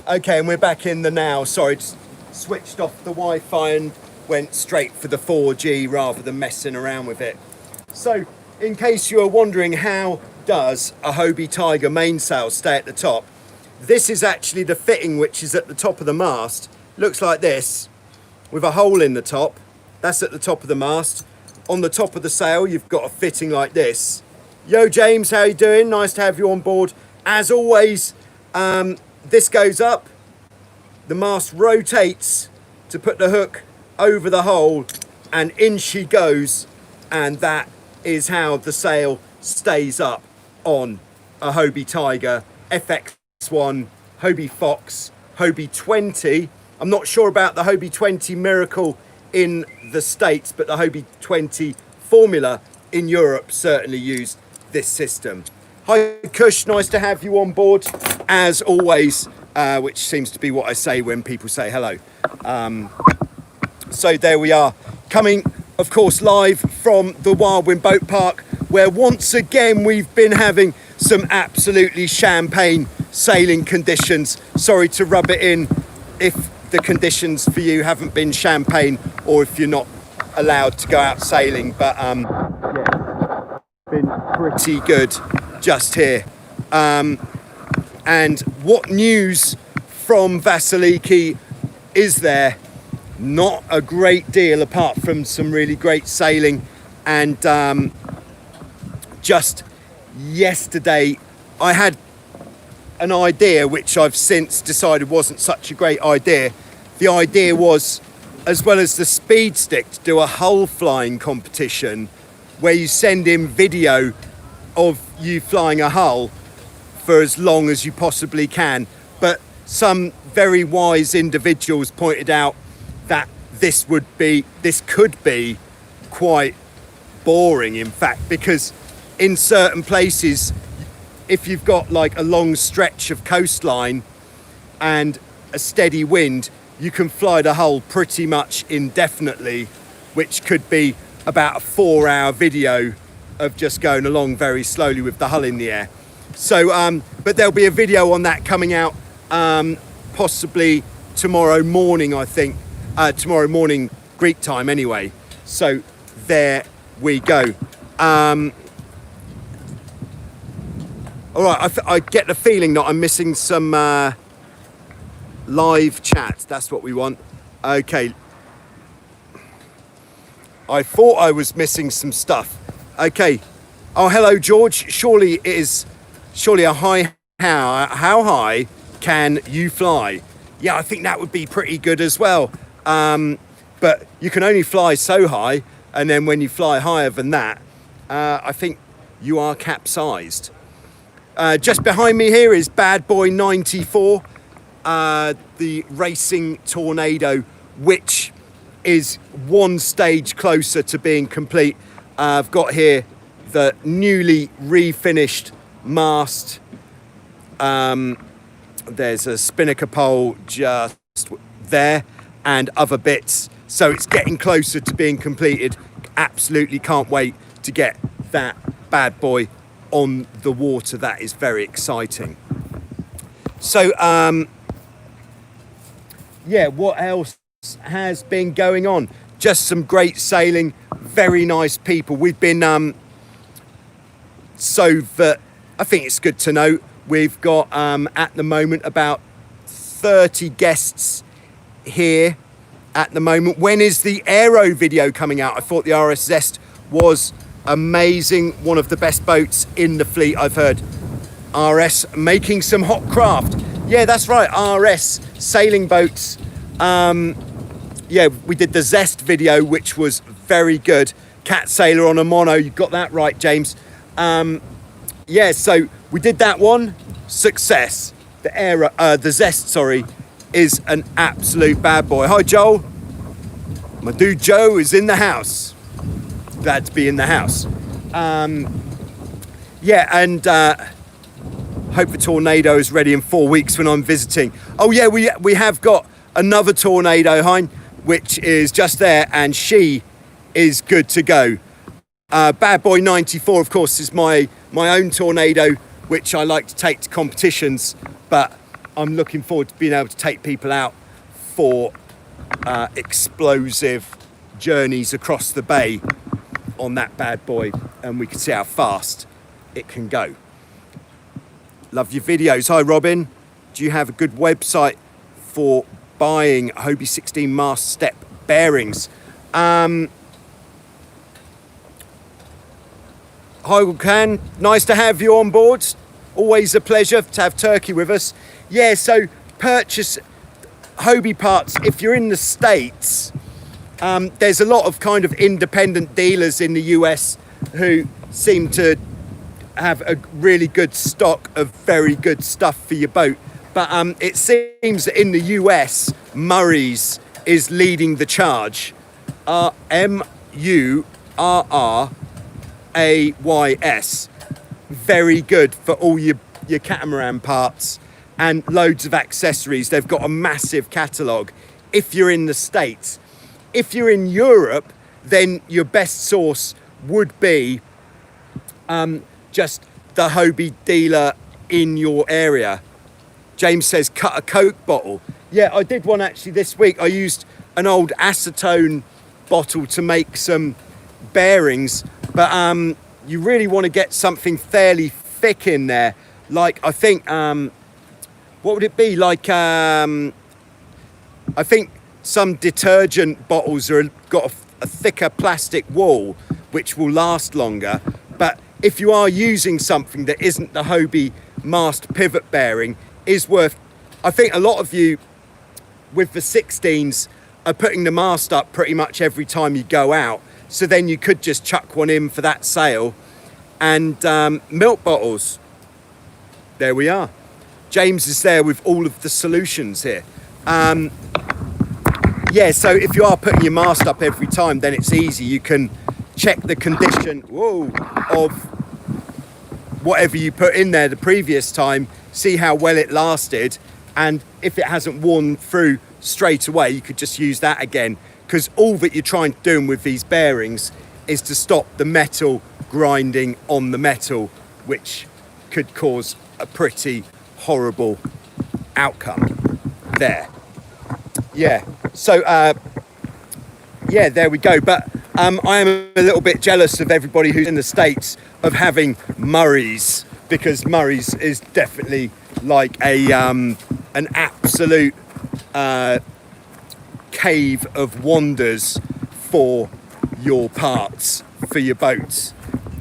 Okay, and we're back in the now. Sorry, just switched off the Wi-Fi and went straight for the 4G rather than messing around with it. So, in case you are wondering, how does a Hobie Tiger mainsail stay at the top? This is actually the fitting which is at the top of the mast. Looks like this, with a hole in the top. That's at the top of the mast. On the top of the sail, you've got a fitting like this. Yo, James, how you doing? Nice to have you on board. As always, this goes up. The mast rotates to put the hook over the hole, and in she goes. And that is how the sail stays up on a Hobie Tiger, FX1, Hobie Fox, Hobie 20. I'm not sure about the Hobie 20 Miracle in the States, but the Hobie 20 Formula in Europe certainly used this system. Hi Kush, nice to have you on board as always, which seems to be what I say when people say hello. So there we are, coming of course live from the Wildwind Boat Park, where once again we've been having some absolutely champagne sailing conditions. Sorry to rub it in if the conditions for you haven't been champagne, or if you're not allowed to go out sailing, but yeah, been pretty good just here. And what news from Vasiliki is there? Not a great deal, apart from some really great sailing. And just yesterday I had an idea which I've since decided wasn't such a great idea. The idea was, as well as the speed stick, to do a hull flying competition where you send in video of you flying a hull for as long as you possibly can. But some very wise individuals pointed out that this could be quite boring, in fact, because in certain places, if you've got like a long stretch of coastline and a steady wind, you can fly the hull pretty much indefinitely, which could be about a 4-hour video of just going along very slowly with the hull in the air. So, but there'll be a video on that coming out possibly tomorrow morning, I think. Tomorrow morning Greek time anyway. So there we go. All right, I get the feeling that I'm missing some live chat. That's what we want. Okay. I thought I was missing some stuff. Okay. Oh, hello, George. Surely it is a high. How high can you fly? Yeah, I think that would be pretty good as well. But you can only fly so high, and then when you fly higher than that, I think you are capsized. Just behind me here is Bad Boy 94, the racing Tornado, which is one stage closer to being complete. I've got here the newly refinished mast. There's a spinnaker pole just there and other bits. So it's getting closer to being completed. Absolutely can't wait to get that bad boy on the water. That is very exciting. So, yeah, what else has been going on? Just some great sailing, very nice people. We've been, so that I think it's good to note, we've got at the moment about 30 guests here at the moment. When is the Aero video coming out? I thought the RS Zest was amazing, one of the best boats in the fleet, I've heard. RS making some hot craft. Yeah, that's right, RS sailing boats. Yeah, we did the Zest video, which was very good. Cat Sailor on a mono, you got that right, James. Yeah, so we did that one. Success. The Zest, sorry, is an absolute bad boy. Hi, Joel. My dude Joe is in the house. Glad to be in the house. Yeah, and hope the Tornado is ready in 4 weeks when I'm visiting. Oh yeah, we have got another Tornado, Hein, which is just there, and she is good to go. Bad Boy 94, of course, is my own Tornado, which I like to take to competitions, but I'm looking forward to being able to take people out for explosive journeys across the bay on that bad boy, and we can see how fast it can go. Love your videos. Hi Robin, do you have a good website for buying Hobie 16 mast step bearings? Hi Can, nice to have you on board. Always a pleasure to have Turkey with us. Yeah, so purchase Hobie parts if you're in the States. There's a lot of kind of independent dealers in the US who seem to have a really good stock of very good stuff for your boat. But it seems that in the US, Murray's is leading the charge. MURRAYS. Very good for all your catamaran parts and loads of accessories. They've got a massive catalogue if you're in the States. If you're in Europe, then your best source would be just the Hobie dealer in your area. James says, cut a Coke bottle. Yeah, I did one actually this week. I used an old acetone bottle to make some bearings, but you really want to get something fairly thick in there. Like, I think, what would it be? Like, I think some detergent bottles are got a thicker plastic wall, which will last longer. But if you are using something that isn't the Hobie mast pivot bearing, is worth, I think a lot of you with the 16s are putting the mast up pretty much every time you go out. So then you could just chuck one in for that sail. And milk bottles. There we are. James is there with all of the solutions here. Yeah, so if you are putting your mast up every time, then it's easy. You can check the condition of whatever you put in there the previous time, see how well it lasted, and if it hasn't worn through straight away, you could just use that again, because all that you're trying to do with these bearings is to stop the metal grinding on the metal, which could cause a pretty horrible outcome there. Yeah, so yeah, there we go. But I am a little bit jealous of everybody who's in the States of having Murray's, because Murray's is definitely like a an absolute cave of wonders for your parts, for your boats.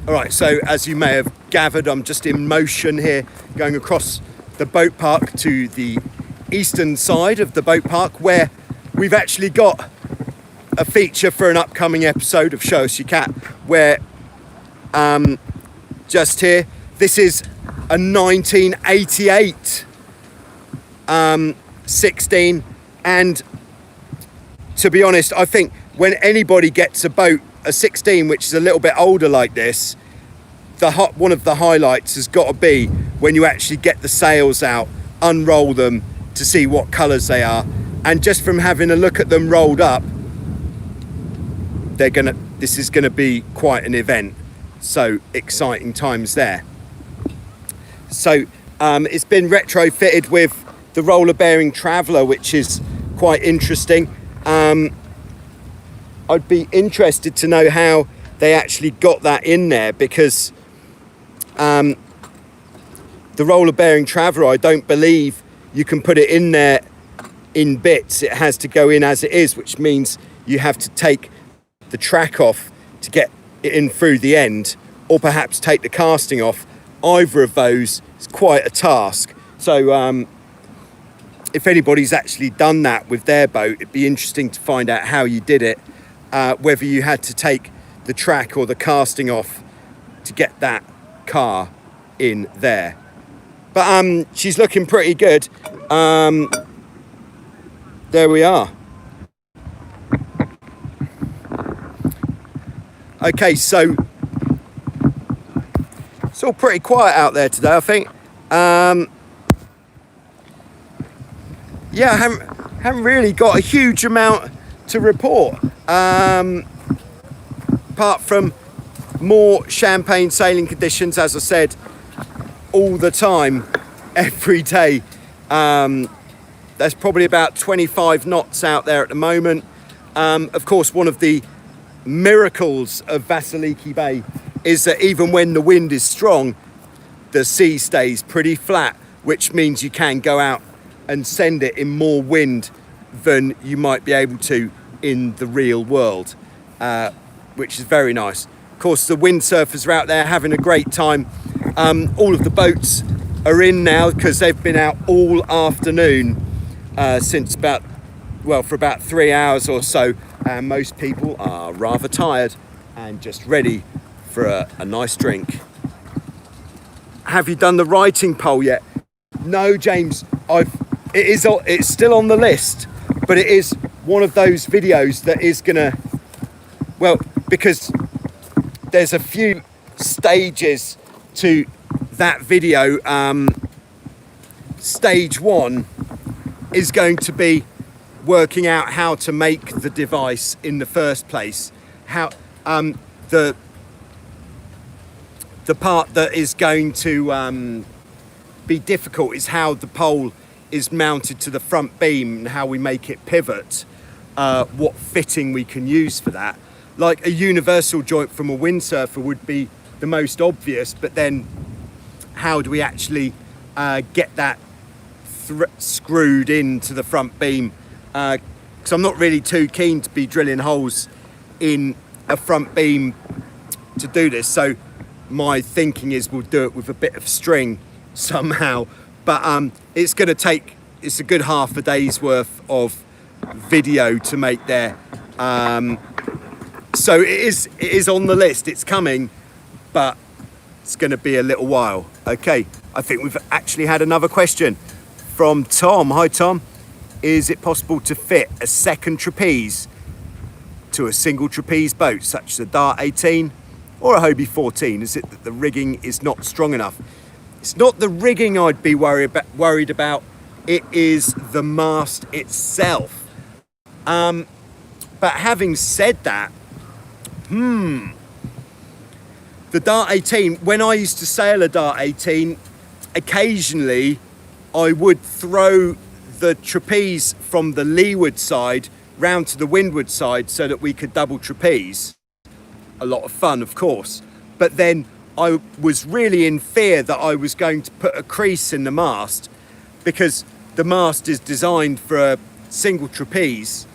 All right, so as you may have gathered, I'm just in motion here, going across the boat park to the eastern side of the boat park, where we've actually got a feature for an upcoming episode of Show Us Your Cat, where just here, this is a 1988 16, and to be honest, I think when anybody gets a boat, a 16 which is a little bit older like this, one of the highlights has got to be when you actually get the sails out, unroll them to see what colours they are, and just from having a look at them rolled up, this is gonna be quite an event. So exciting times there. So it's been retrofitted with the roller bearing Traveller, which is quite interesting. I'd be interested to know how they actually got that in there, because the roller bearing Traveller, I don't believe you can put it in there in bits. It has to go in as it is, which means you have to take the track off to get it in through the end, or perhaps take the casting off. Either of those is quite a task. So if anybody's actually done that with their boat, it'd be interesting to find out how you did it, whether you had to take the track or the casting off to get that car in there. But she's looking pretty good. There we are. Okay, so it's all pretty quiet out there today, I think. Yeah, I haven't really got a huge amount to report, apart from more champagne sailing conditions, as I said, all the time, every day There's probably about 25 knots out there at the moment. Of course, one of the miracles of Vasiliki Bay is that even when the wind is strong, the sea stays pretty flat, which means you can go out and send it in more wind than you might be able to in the real world, which is very nice. Of course, the windsurfers are out there having a great time. All of the boats are in now because they've been out all afternoon since for about 3 hours or so, and most people are rather tired and just ready for a nice drink. Have you done the writing poll yet? No, James, it's still on the list, but it is one of those videos that is gonna, because there's a few stages to that video. Stage 1 is going to be working out how to make the device in the first place. How the part that is going to be difficult is how the pole is mounted to the front beam and how we make it pivot, what fitting we can use for that. Like a universal joint from a windsurfer would be the most obvious, but then how do we actually get that screwed into the front beam? Because I'm not really too keen to be drilling holes in a front beam to do this, so my thinking is we'll do it with a bit of string somehow, but it's going to take, it's a good half a day's worth of video to make there. So it is on the list, it's coming, but it's going to be a little while. Okay, I think we've actually had another question from Tom. Hi Tom, is it possible to fit a second trapeze to a single trapeze boat such as a Dart 18 or a Hobie 14? Is it that the rigging is not strong enough? It's not the rigging I'd be worried about, it is the mast itself. But having said that, the Dart 18, when I used to sail a Dart 18, occasionally I would throw the trapeze from the leeward side round to the windward side so that we could double trapeze. A lot of fun, of course, but then I was really in fear that I was going to put a crease in the mast, because the mast is designed for a single trapeze,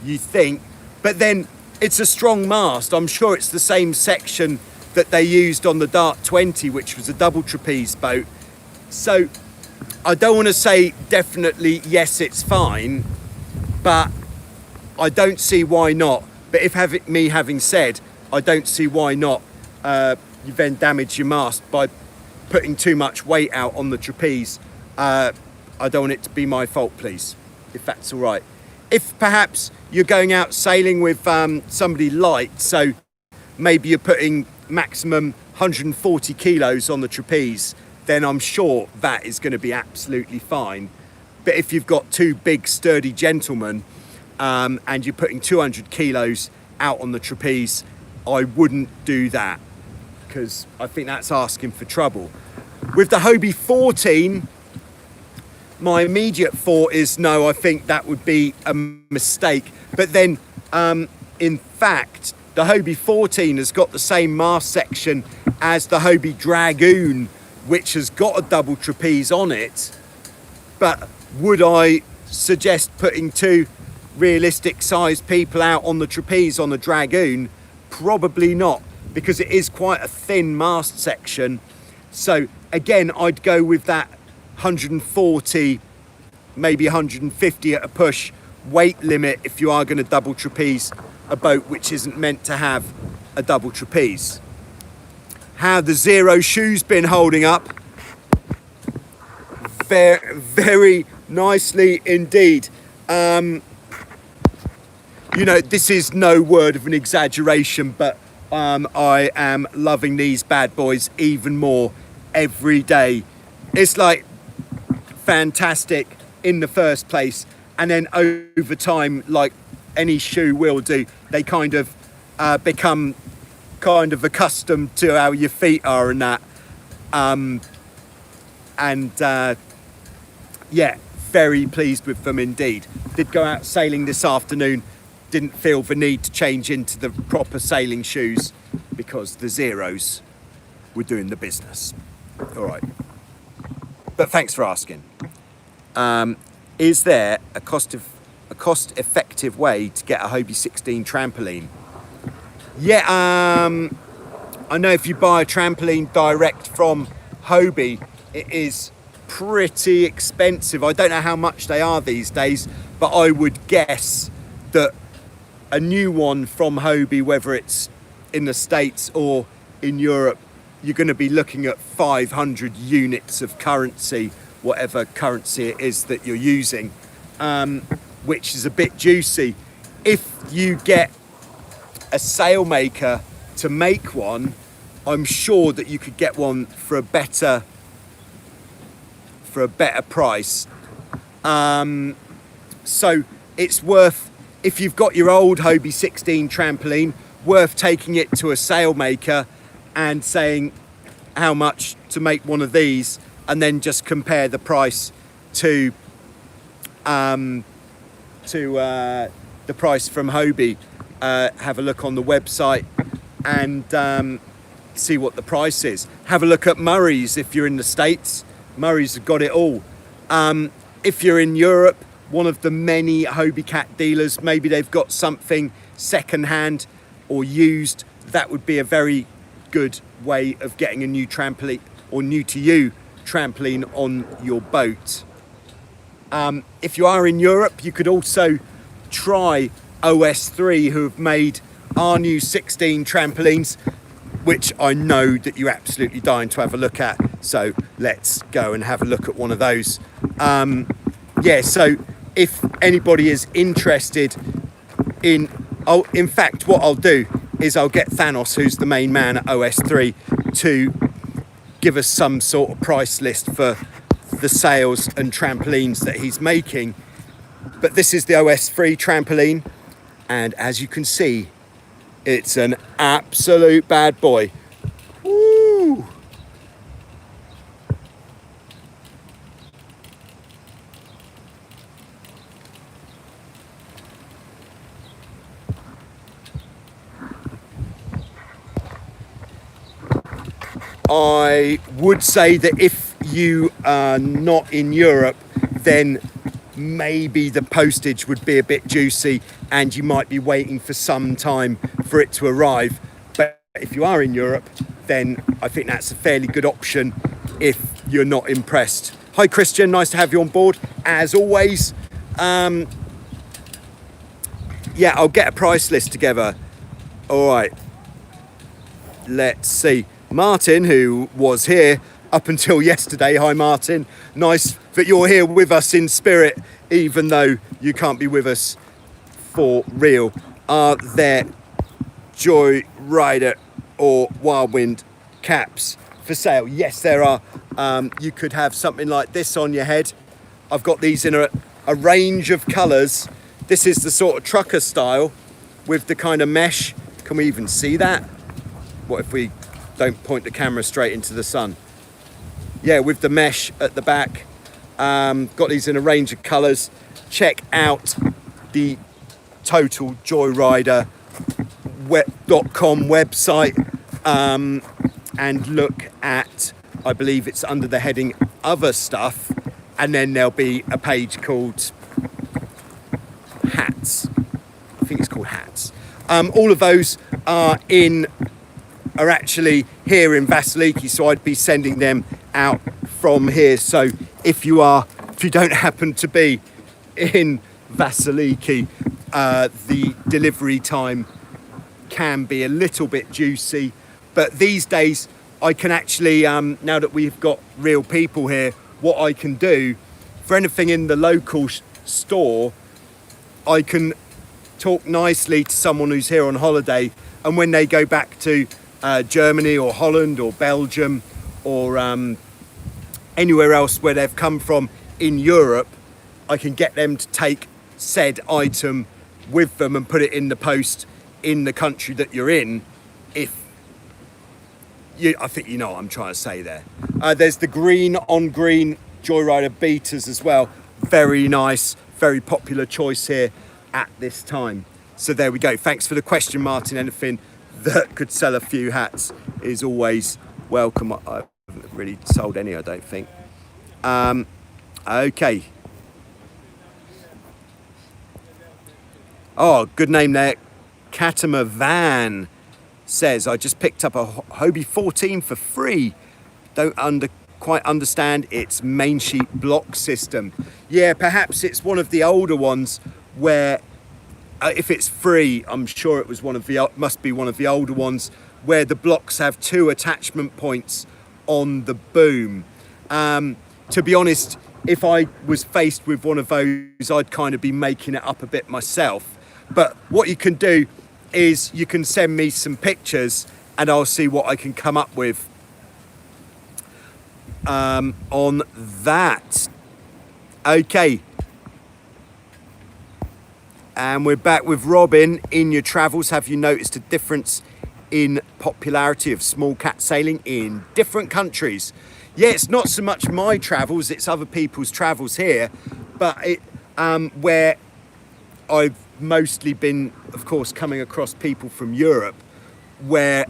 you think, but then it's a strong mast. I'm sure it's the same section that they used on the Dart 20, which was a double trapeze boat. So I don't want to say definitely yes, it's fine, but I don't see why not. But if having said, I don't see why not. You then damage your mast by putting too much weight out on the trapeze. I don't want it to be my fault, please, if that's all right. If perhaps you're going out sailing with somebody light, so maybe you're putting maximum 140 kilos on the trapeze, then I'm sure that is going to be absolutely fine. But if you've got two big sturdy gentlemen and you're putting 200 kilos out on the trapeze, I wouldn't do that, because I think that's asking for trouble. With the Hobie 14, my immediate thought is no, I think that would be a mistake. But then, in fact, the Hobie 14 has got the same mast section as the Hobie Dragoon, which has got a double trapeze on it. But would I suggest putting two realistic sized people out on the trapeze on the Dragoon? Probably not, because it is quite a thin mast section. So again, I'd go with that 140, maybe 150 at a push weight limit if you are going to double trapeze a boat which isn't meant to have a double trapeze. How the Zero shoes been holding up? Very, very nicely indeed. You know, this is no word of an exaggeration, but I am loving these bad boys even more every day. It's like fantastic in the first place, and then over time, like any shoe will do, they kind of become kind of accustomed to how your feet are and that, and yeah, very pleased with them indeed. Did go out sailing this afternoon, didn't feel the need to change into the proper sailing shoes because the Zeros were doing the business. All right, but thanks for asking. Is there a cost-effective way to get a Hobie 16 trampoline? Yeah, I know if you buy a trampoline direct from Hobie, it is pretty expensive. I don't know how much they are these days, but I would guess that a new one from Hobie, whether it's in the States or in Europe, you're going to be looking at 500 units of currency, whatever currency it is that you're using, which is a bit juicy. If you get a sailmaker to make one, I'm sure that you could get one for a better price. So it's worth, if you've got your old Hobie 16 trampoline, worth taking it to a sailmaker and saying how much to make one of these, and then just compare the price to the price from Hobie. Have a look on the website and see what the price is. Have a look at Murray's if you're in the States. Murray's have got it all. If you're in Europe, one of the many Hobie Cat dealers, maybe they've got something second-hand or used. That would be a very good way of getting a new trampoline, or new to you trampoline, on your boat. If you are in Europe, you could also try OS3, who have made our new 16 trampolines, which I know that you're absolutely dying to have a look at. So let's go and have a look at one of those. Yeah, so if anybody is interested in fact, what I'll do is I'll get Thanos, who's the main man at OS3, to give us some sort of price list for the sails and trampolines that he's making. But this is the OS3 trampoline, and as you can see, it's an absolute bad boy. Woo! I would say that if you are not in Europe, then maybe the postage would be a bit juicy and you might be waiting for some time for it to arrive. But if you are in Europe, then I think that's a fairly good option if you're not impressed. Hi Christian, nice to have you on board as always. Yeah, I'll get a price list together. All right, let's see. Martin, who was here up until yesterday. Hi Martin, nice that you're here with us in spirit, even though you can't be with us for real. Are there Joyrider or Wildwind caps for sale? Yes, there are. You could have something like this on your head. I've got these in a range of colours. This is the sort of trucker style with the kind of mesh. Can we even see that? What if we don't point the camera straight into the sun? Yeah, with the mesh at the back. Got these in a range of colours. Check out the totaljoyrider.com website and look at, I believe it's under the heading Other Stuff, and then there'll be a page called Hats. I think it's called Hats. All of those are actually here in Vasiliki, so I'd be sending them out from here. So if you don't happen to be in Vasiliki, the delivery time can be a little bit juicy, but these days I can actually, now that we've got real people here, what I can do for anything in the local store, I can talk nicely to someone who's here on holiday, and when they go back to Germany or Holland or Belgium or anywhere else where they've come from in Europe, I can get them to take said item with them and put it in the post in the country that you're in. I think you know what I'm trying to say there. There's the green on green Joyrider beaters as well. Very nice, very popular choice here at this time. So there we go. Thanks for the question, Martin. Anything that could sell a few hats is always welcome. I haven't really sold any, I don't think. Okay. Oh, good name there. Catamaran says, I just picked up a Hobie 14 for free. Don't quite understand its main sheet block system. Yeah, perhaps it's one of the older ones where, if it's free, I'm sure it was must be one of the older ones where the blocks have 2 attachment points on the boom. To be honest, if I was faced with one of those, I'd kind of be making it up a bit myself. But what you can do is you can send me some pictures and I'll see what I can come up with on that. Okay. And we're back with Robin. In your travels, have you noticed a difference in popularity of small cat sailing in different countries? Yeah, it's not so much my travels, it's other people's travels here, but where I've mostly been, of course, coming across people from Europe, where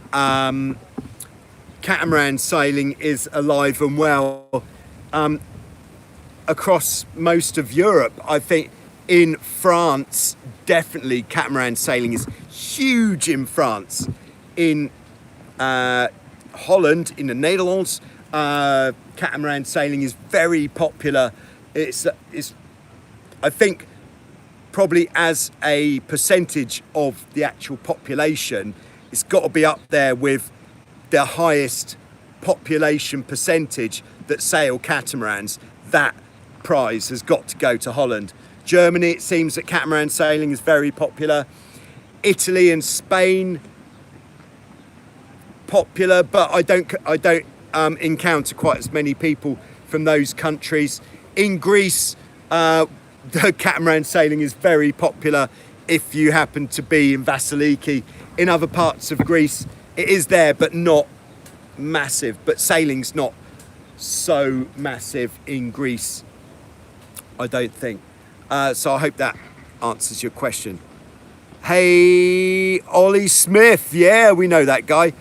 catamaran sailing is alive and well across most of Europe. I think in France, definitely catamaran sailing is huge in France. In Holland, in the Netherlands, catamaran sailing is very popular. It's I think, probably as a percentage of the actual population, it's got to be up there with the highest population percentage that sail catamarans. That prize has got to go to Holland. Germany, it seems that catamaran sailing is very popular. Italy and Spain, popular, but I don't encounter quite as many people from those countries. In Greece, the catamaran sailing is very popular if you happen to be in Vasiliki. In other parts of Greece, it is there, but not massive. But sailing's not so massive in Greece, I don't think. So I hope that answers your question. Hey, Ollie Smith. Yeah, we know that guy.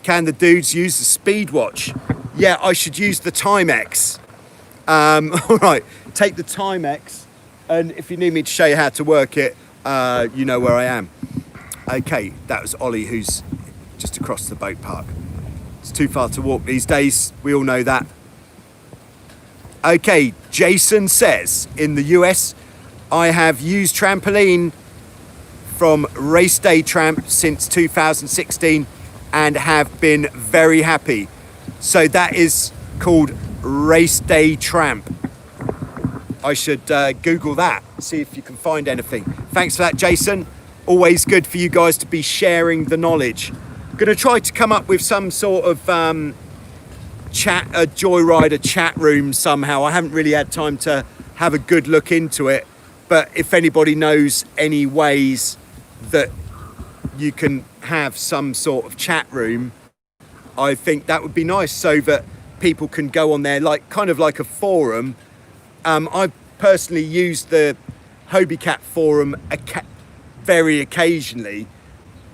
Can the dudes use the speed watch? Yeah, I should use the Timex. All right, take the Timex, and if you need me to show you how to work it, you know where I am. Okay, that was Ollie, who's just across the boat park. It's too far to walk these days, we all know that. Okay, Jason says, in the US, I have used Trampoline from Race Day Tramp since 2016 and have been very happy. So that is called Race Day Tramp. I should Google that, see if you can find anything. Thanks for that, Jason. Always good for you guys to be sharing the knowledge. I'm going to try to come up with some sort of a Joyrider chat room somehow. I haven't really had time to have a good look into it, but if anybody knows any ways that you can have some sort of chat room, I think that would be nice, so that people can go on there, like kind of like a forum. I've personally used the Hobie Cat forum very occasionally,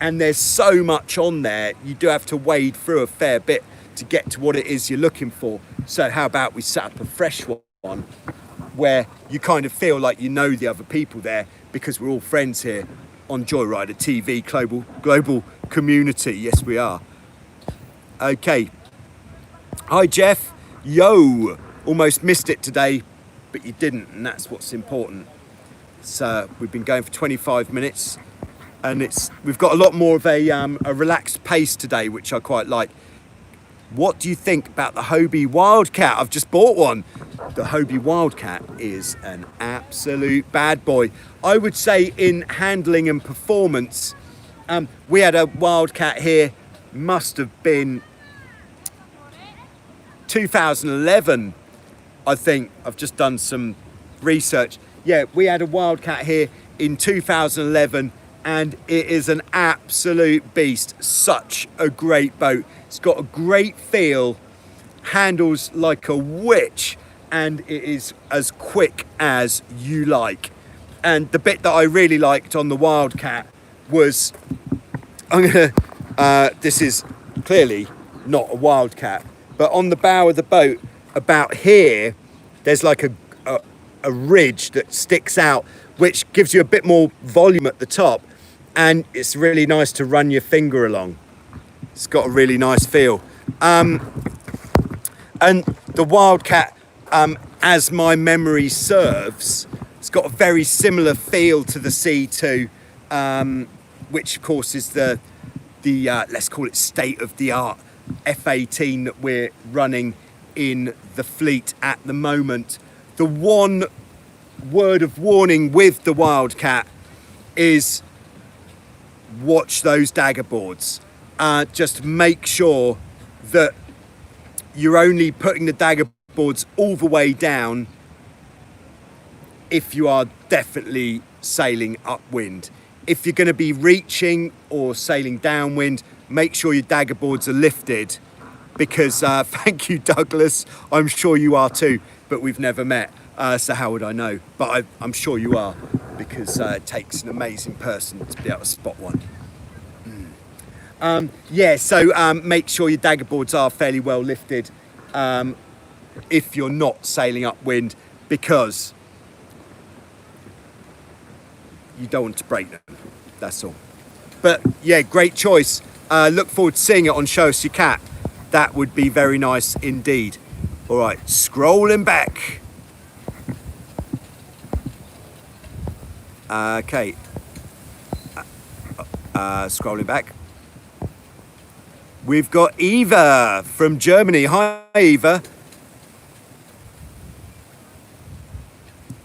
and there's so much on there, you do have to wade through a fair bit to get to what it is you're looking for. So how about we set up a fresh one where you kind of feel like you know the other people there, because we're all friends here on Joyrider TV, global community. Yes, we are. Okay. Hi, Jeff. Yo, almost missed it today, but you didn't, and that's what's important. So we've been going for 25 minutes, and we've got a lot more of a relaxed pace today, which I quite like. What do you think about the Hobie Wildcat? I've just bought one. The Hobie Wildcat is an absolute bad boy. I would say in handling and performance, we had a Wildcat here, must have been 2011, I think. I've just done some research. Yeah, we had a Wildcat here in 2011, and it is an absolute beast. Such a great boat. It's got a great feel, handles like a witch, and it is as quick as you like. And the bit that I really liked on the Wildcat was, this is clearly not a Wildcat, but on the bow of the boat about here, there's like a ridge that sticks out, which gives you a bit more volume at the top, and it's really nice to run your finger along. It's got a really nice feel. And the Wildcat, as my memory serves, it's got a very similar feel to the C2, which of course is the let's call it state-of-the-art F18 that we're running in the fleet at the moment. The one word of warning with the Wildcat is watch those dagger boards. Just make sure that you're only putting the dagger boards all the way down if you are definitely sailing upwind. If you're going to be reaching or sailing downwind, make sure your dagger boards are lifted, because thank you, Douglas, I'm sure you are too, but we've never met, so how would I know? But I'm sure you are, because it takes an amazing person to be able to spot one. Yeah, so make sure your dagger boards are fairly well lifted if you're not sailing upwind, because you don't want to break them, that's all. But yeah, great choice. Look forward to seeing it on Show Us Your Cat. That would be very nice indeed. All right, scrolling back. Okay, scrolling back. We've got Eva from Germany. Hi, Eva.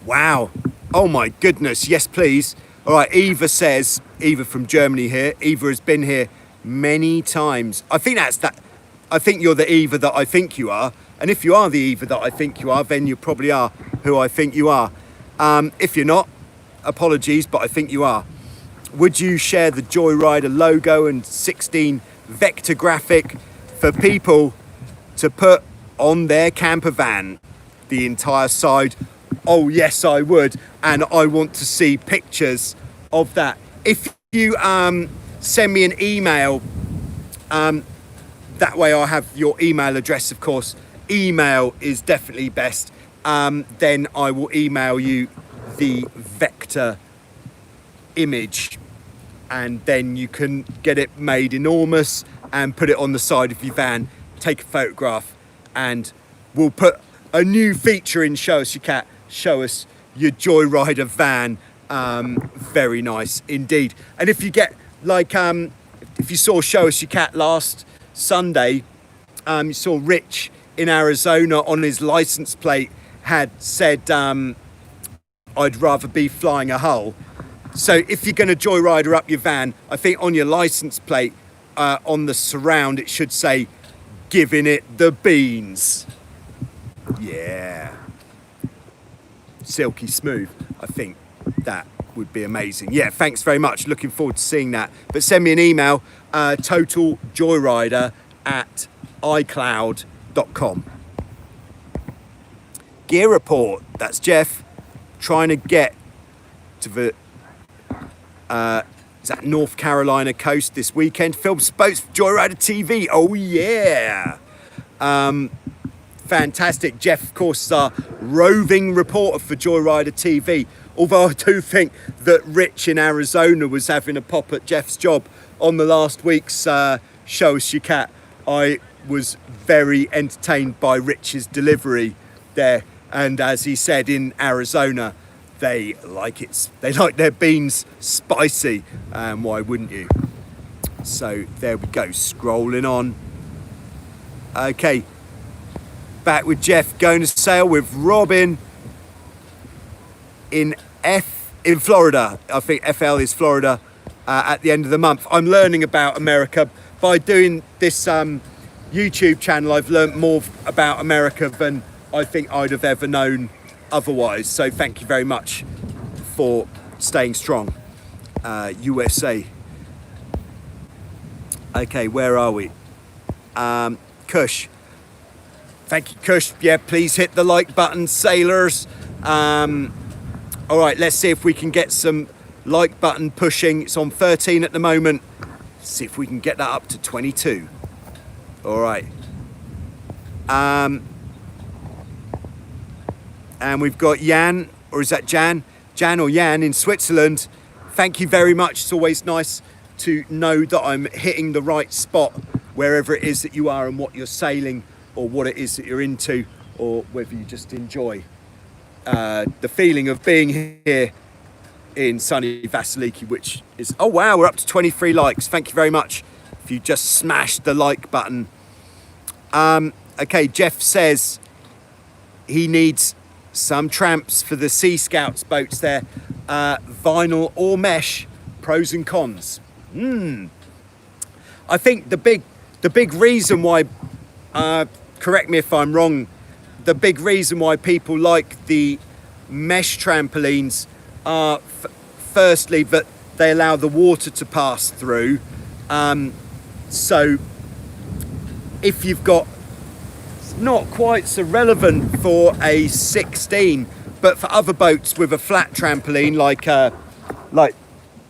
Wow. Oh my goodness. Yes, please. All right. Eva says, Eva from Germany here. Eva has been here many times. I think I think you're the Eva that I think you are. And if you are the Eva that I think you are, then you probably are who I think you are. If you're not, apologies, but I think you are. Would you share the Joyrider logo and 16 vector graphic for people to put on their camper van, the entire side? Oh yes, I would, and I want to see pictures of that. If you send me an email, that way I have your email address, of course. Email is definitely best. Then I will email you the vector image, and then you can get it made enormous and put it on the side of your van, take a photograph, and we'll put a new feature in Show Us Your Cat, Show Us Your Joyrider van. Very nice indeed. And if you get, like, if you saw Show Us Your Cat last Sunday, you saw Rich in Arizona on his license plate had said, I'd rather be flying a hull. So if you're going to Joyrider up your van, I think on your license plate, on the surround, it should say, giving it the beans. Yeah. Silky smooth. I think that would be amazing. Yeah, thanks very much. Looking forward to seeing that. But send me an email, totaljoyrider@icloud.com. Gear report. That's Jeff trying to get to the is that North Carolina coast this weekend. Film boats for Joyrider TV. Oh yeah. Fantastic. Jeff, of course, is our roving reporter for Joyrider TV. Although I do think that Rich in Arizona was having a pop at Jeff's job on the last week's Show Us Your Cat. I was very entertained by Rich's delivery there. And as he said, in Arizona, they like their beans spicy, and why wouldn't you? So there we go, scrolling on. Okay, back with Jeff, going to sail with Robin in Florida. I think FL is Florida at the end of the month. I'm learning about America by doing this YouTube channel. I've learned more about America than I think I'd have ever known otherwise. So thank you very much for staying strong, USA. Okay, where are we? Kush. Thank you, Kush. Yeah, please hit the like button, sailors. All right, let's see if we can get some like button pushing. It's on 13 at the moment. Let's see if we can get that up to 22. All right. And we've got Jan, or is that Jan? Jan or Jan in Switzerland. Thank you very much. It's always nice to know that I'm hitting the right spot wherever it is that you are and what you're sailing or what it is that you're into, or whether you just enjoy the feeling of being here in sunny Vasiliki, which is, oh wow, we're up to 23 likes. Thank you very much if you just smashed the like button. Okay, Jeff says he needs some tramps for the Sea Scouts boats there. Vinyl or mesh, pros and cons. I think the big reason why, correct me if I'm wrong, the big reason why people like the mesh trampolines are firstly that they allow the water to pass through. So if you've got, it's not quite so relevant for a 16, but for other boats with a flat trampoline, like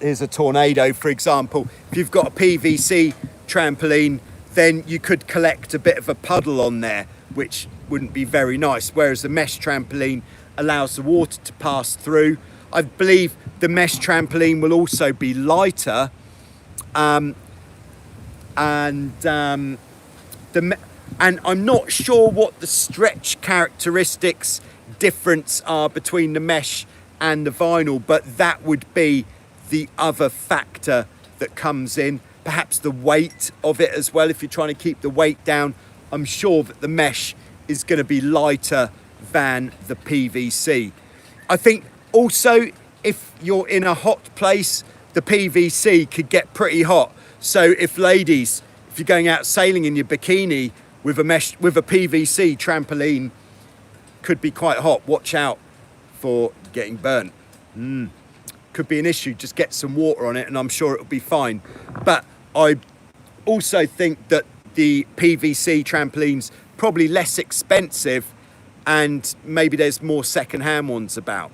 here's a Tornado, for example. If you've got a PVC trampoline, then you could collect a bit of a puddle on there, which wouldn't be very nice, whereas the mesh trampoline allows the water to pass through. I believe the mesh trampoline will also be lighter, and I'm not sure what the stretch characteristics difference are between the mesh and the vinyl, but that would be the other factor that comes in. Perhaps the weight of it as well. If you're trying to keep the weight down, I'm sure that the mesh is going to be lighter than the PVC. I think also if you're in a hot place, the PVC could get pretty hot. So if ladies, if you're going out sailing in your bikini with a PVC trampoline, could be quite hot. Watch out for getting burnt. Could be an issue. Just get some water on it and I'm sure it'll be fine. But I also think that the PVC trampolines probably less expensive and maybe there's more second-hand ones about.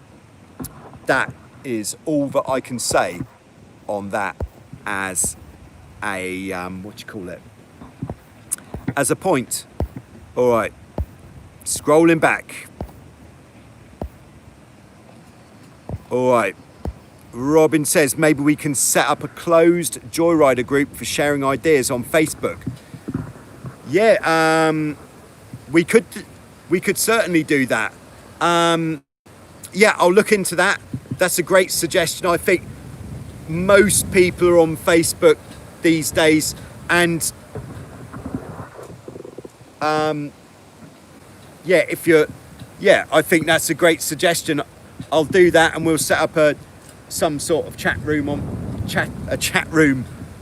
That is all that I can say on that as a as a point. All right, scrolling back. All right, Robin says maybe we can set up a closed Joyrider group for sharing ideas on Facebook. Yeah, we could certainly do that. Yeah, I'll look into that. That's a great suggestion. I think most people are on Facebook these days, and I think that's a great suggestion. I'll do that, and we'll set up some sort of chat room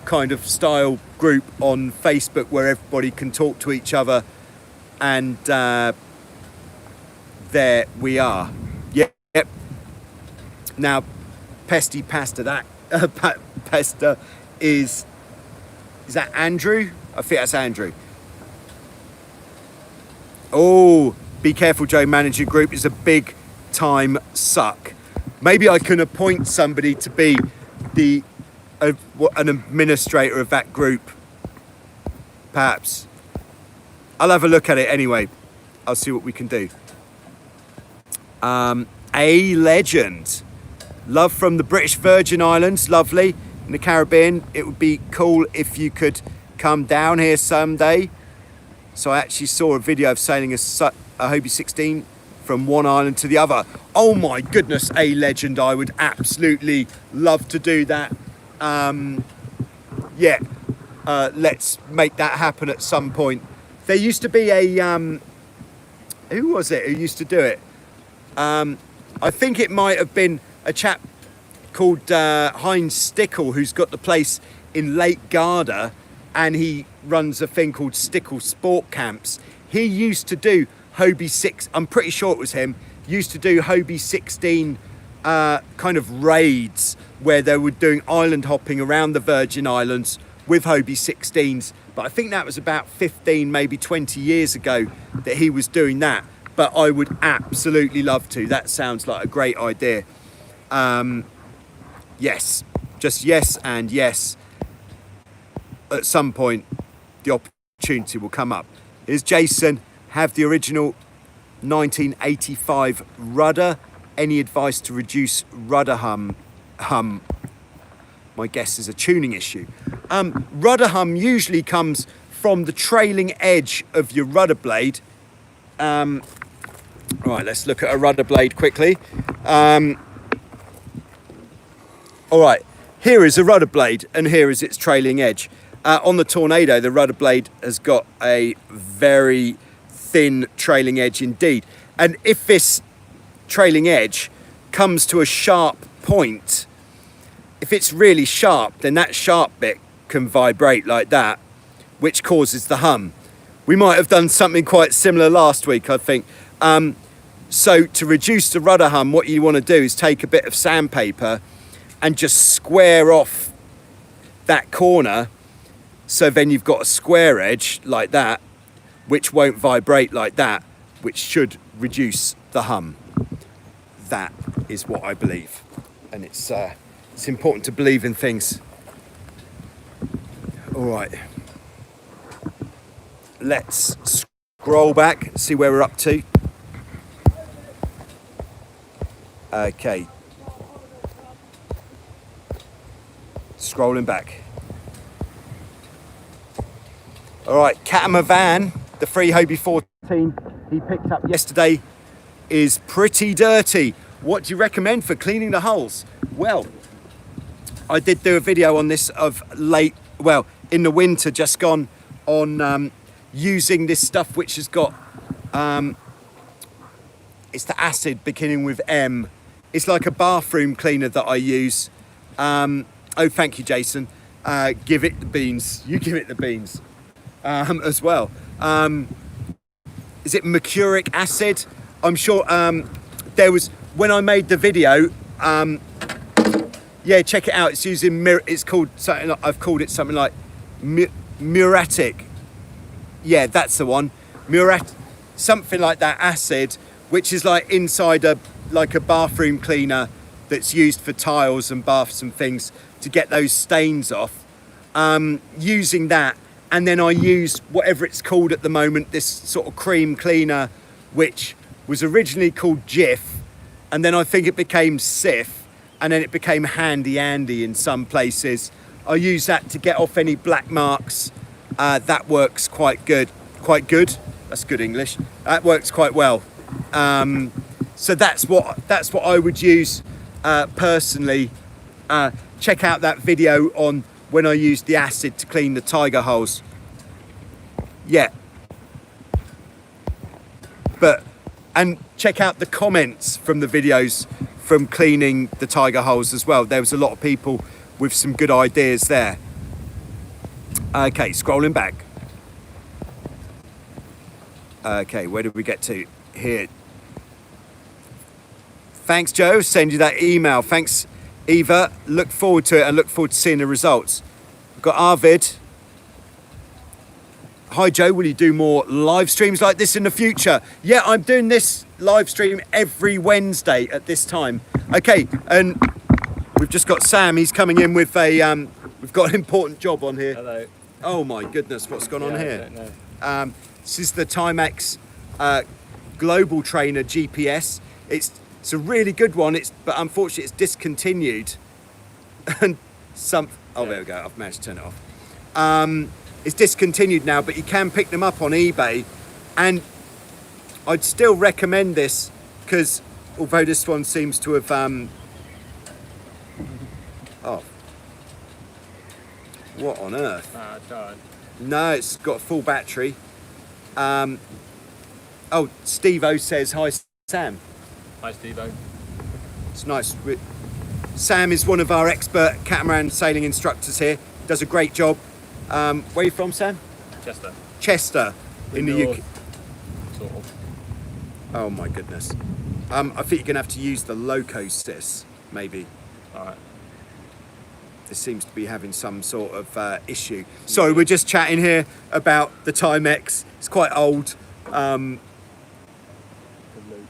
kind of style group on Facebook where everybody can talk to each other, and there we are. Yep. Now, Pesty Pasta, that Pesta is that Andrew? I think that's Andrew. Oh, be careful, Joe. Manager group is a big time suck. Maybe I can appoint somebody to be an administrator of that group. Perhaps. I'll have a look at it anyway. I'll see what we can do. A legend. Love from the British Virgin Islands. Lovely. In the Caribbean. It would be cool if you could come down here someday. So I actually saw a video of sailing a Hobie 16 from one island to the other. Oh my goodness, A legend. I would absolutely love to do that. Let's make that happen at some point. There used to be a who was it who used to do it? I think it might have been a chap called Heinz Stickle, who's got the place in Lake Garda, and he runs a thing called Stickle Sport Camps. He used to do Hobie 6, I'm pretty sure it was him, used to do Hobie 16 kind of raids where they were doing island hopping around the Virgin Islands with Hobie 16s, but I think that was about 15, maybe 20 years ago that he was doing that. But I would absolutely love to. That sounds like a great idea. Yes, just yes and yes. At some point, the opportunity will come up. Here's Jason. Have the original 1985 rudder. Any advice to reduce rudder hum? My guess is a tuning issue. Rudder hum usually comes from the trailing edge of your rudder blade. Right, let's look at a rudder blade quickly. All right, here is a rudder blade and here is its trailing edge. On the Tornado, the rudder blade has got a very thin trailing edge indeed. And if this trailing edge comes to a sharp point, if it's really sharp, then that sharp bit can vibrate like that, which causes the hum. We might have done something quite similar last week, I think. So to reduce the rudder hum, what you want to do is take a bit of sandpaper and just square off that corner. So then you've got a square edge like that, which won't vibrate like that, which should reduce the hum. That is what I believe. And it's important to believe in things. All right. Let's scroll back, see where we're up to. Okay. Scrolling back. All right, Catamaran, the free Hobie 14 he picked up yesterday is pretty dirty. What do you recommend for cleaning the hulls? Well, I did do a video on this in the winter just gone on using this stuff which has got, it's the acid beginning with M. It's like a bathroom cleaner that I use. Oh, thank you, Jason. Give it the beans. You give it the beans as well. Is it mercuric acid? I'm sure there was, when I made the video, yeah, check it out. It's using, it's called something like, I've called it something like muriatic. Yeah, that's the one. Something like that acid, which is like inside a bathroom cleaner that's used for tiles and baths and things to get those stains off. Using that, and then I use whatever it's called at the moment, this sort of cream cleaner, which was originally called Jif, and then I think it became Sif, and then it became Handy Andy in some places. I use that to get off any black marks. That works quite good. Quite good? That's good English. That works quite well. So that's what I would use personally. Check out that video on when I used the acid to clean the tiger holes. Yeah. And check out the comments from the videos from cleaning the tiger holes as well. There was a lot of people with some good ideas there. Okay, scrolling back. Okay, where did we get to? Here. Thanks, Joe. Send you that email. Thanks, Eva. Look forward to it and look forward to seeing the results. We've got Arvid. Hi, Joe. Will you do more live streams like this in the future? Yeah, I'm doing this live stream every Wednesday at this time. Okay, and we've just got Sam. He's coming in with a, we've got an important job on here. Hello. Oh my goodness, what's gone on here? I don't know. This is the Timex Global Trainer GPS. It's a really good one. But unfortunately it's discontinued. And there we go. I've managed to turn it off. It's discontinued now, but you can pick them up on eBay. And I'd still recommend this because although this one seems to have oh, what on earth? No, it's got a full battery. Oh, Steve-O says, hi, Sam. Hi, Steve-O. It's nice. Sam is one of our expert catamaran sailing instructors here. Does a great job. Where are you from, Sam? Chester. Chester, in the UK. Sort of. Oh my goodness. I think you're going to have to use the Loco Sys, maybe. Alright. this seems to be having some sort of issue. Sorry, we're just chatting here about the Timex. It's quite old. The Luke,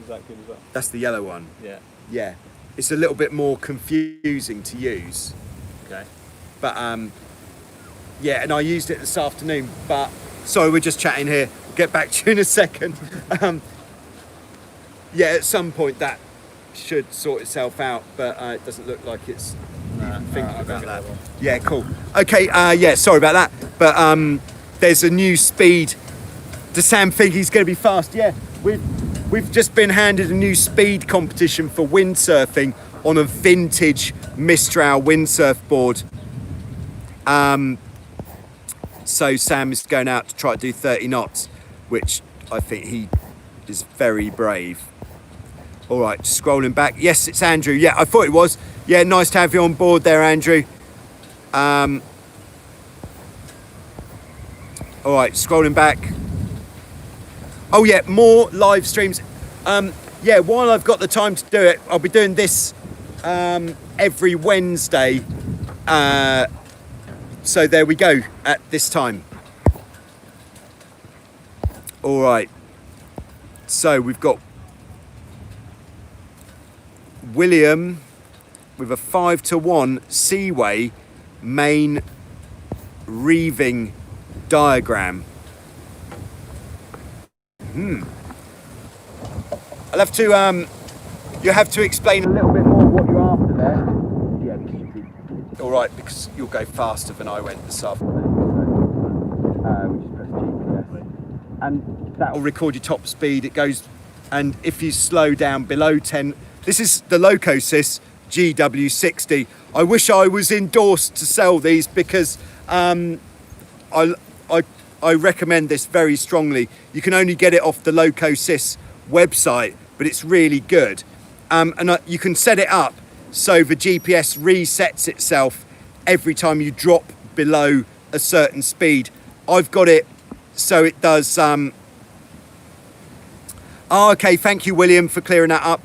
is that good as well? That's the yellow one. Yeah. Yeah, it's a little bit more confusing to use. Okay. But yeah, and I used it this afternoon. But sorry, we're just chatting here. We'll get back to you in a second. Yeah, at some point that should sort itself out, but it doesn't look like it's thinking about that. Yeah, cool. Okay, yeah, sorry about that. But there's a new speed. Does Sam think he's going to be fast? Yeah, we've just been handed a new speed competition for windsurfing on a vintage Mistral windsurf board. So Sam is going out to try to do 30 knots, which I think he is very brave. All right, scrolling back. Yes, it's Andrew. Yeah, I thought it was. Yeah, nice to have you on board there, Andrew. All right, scrolling back. Oh yeah, more live streams. Yeah, while I've got the time to do it, I'll be doing this every Wednesday. So there we go at this time. All right. So we've got William with a 5-to-1 Seaway main reeving diagram. I'll have to you have to explain a little bit more what you're after there. Yeah, because you'll be all right, because you'll go faster than I went this afternoon. So we just press GPS, and that will record your top speed. It goes, and if you slow down below 10. This is the Locosys GW60. I wish I was endorsed to sell these because I recommend this very strongly. You can only get it off the Locosys website, but it's really good. And you can set it up so the GPS resets itself every time you drop below a certain speed. I've got it so it does. Oh, okay, thank you, William, for clearing that up.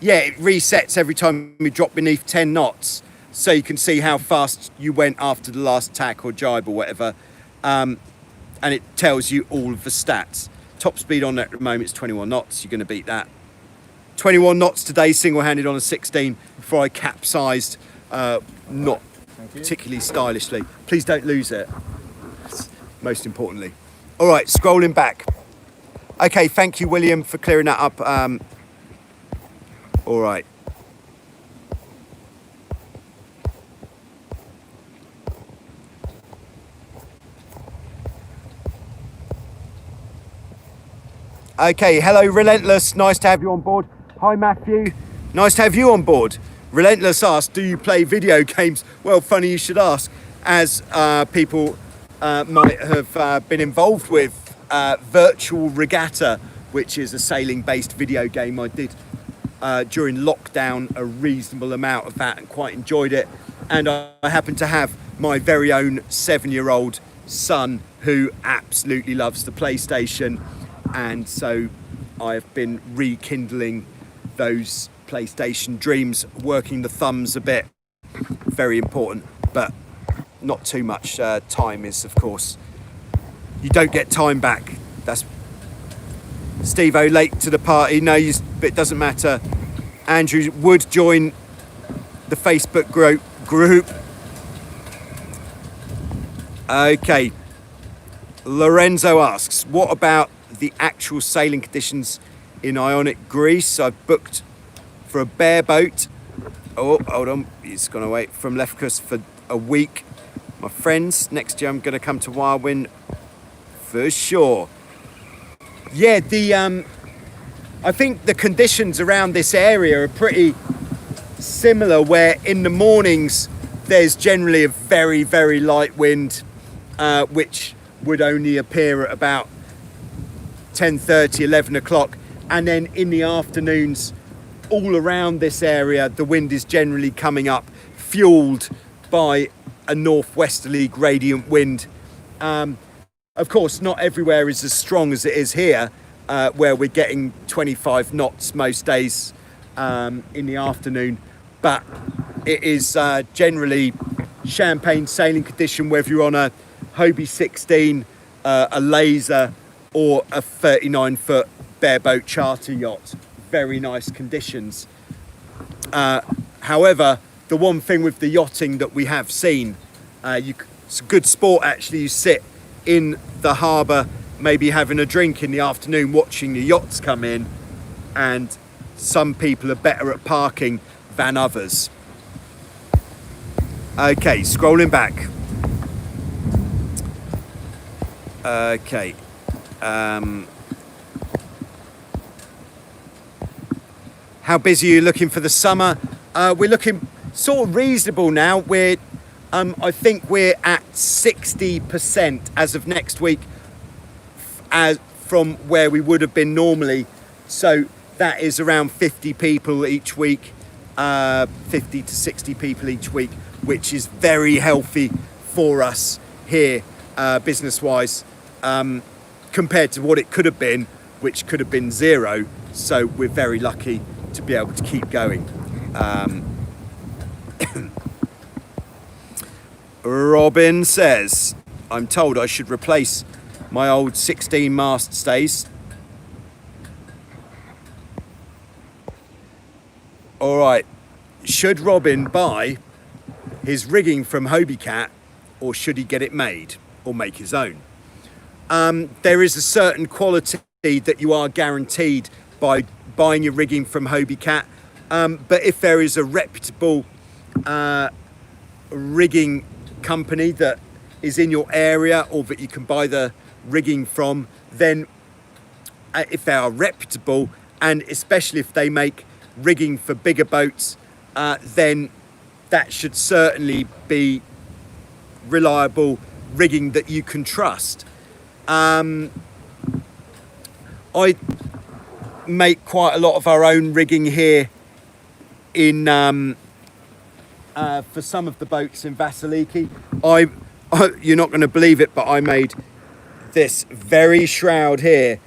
Yeah, it resets every time you drop beneath 10 knots, so you can see how fast you went after the last tack or jibe or whatever, and it tells you all of the stats. Top speed on that at the moment is 21 knots. You're going to beat that. 21 knots today, single-handed on a 16 before I capsized, not particularly stylishly. Please don't lose it, most importantly. All right, scrolling back. Okay, thank you, William, for clearing that up. All right. Okay, hello, Relentless. Nice to have you on board. Hi, Matthew. Nice to have you on board. Relentless asked, do you play video games? Well, funny you should ask, as people might have been involved with Virtual Regatta, which is a sailing-based video game. I did during lockdown a reasonable amount of that and quite enjoyed it. And I happen to have my very own 7-year-old son who absolutely loves the PlayStation, and so I've been rekindling those PlayStation dreams, working the thumbs a bit. Very important, but not too much. Time is, of course, you don't get time back. That's Steve-O late to the party. No, it doesn't matter. Andrew would join the Facebook group. Okay. Lorenzo asks, what about the actual sailing conditions in Ionic, Greece? I've booked for a bareboat. Oh, hold on. He's gone away from Lefkos for a week. My friends, next year I'm going to come to Wildwind for sure. Yeah, I think the conditions around this area are pretty similar, where in the mornings there's generally a very, very light wind, which would only appear at about 10:30, 11 o'clock. And then in the afternoons, all around this area, the wind is generally coming up, fueled by a northwesterly gradient wind. Of course, not everywhere is as strong as it is here, where we're getting 25 knots most days in the afternoon, but it is generally champagne sailing condition, whether you're on a Hobie 16, a laser, or a 39-foot bareboat charter yacht. Very nice conditions. However, the one thing with the yachting that we have seen, it's a good sport actually. You sit in the harbour, maybe having a drink in the afternoon, watching the yachts come in, and some people are better at parking than others. Okay, scrolling back. Okay. How busy are you looking for the summer? We're looking sort of reasonable now. I think we're at 60% as of next week, as from where we would have been normally. So that is around 50 people each week, 50 to 60 people each week, which is very healthy for us here, business-wise, compared to what it could have been, which could have been 0. So we're very lucky to be able to keep going. Robin says, I'm told I should replace my old 16 mast stays. All right, should Robin buy his rigging from Hobie Cat, or should he get it made or make his own? There is a certain quality that you are guaranteed by buying your rigging from Hobie Cat, but if there is a reputable rigging company that is in your area, or that you can buy the rigging from, then if they are reputable, and especially if they make rigging for bigger boats, then that should certainly be reliable rigging that you can trust. I make quite a lot of our own rigging here in for some of the boats in Vasiliki. You're not going to believe it, but I made this very shroud here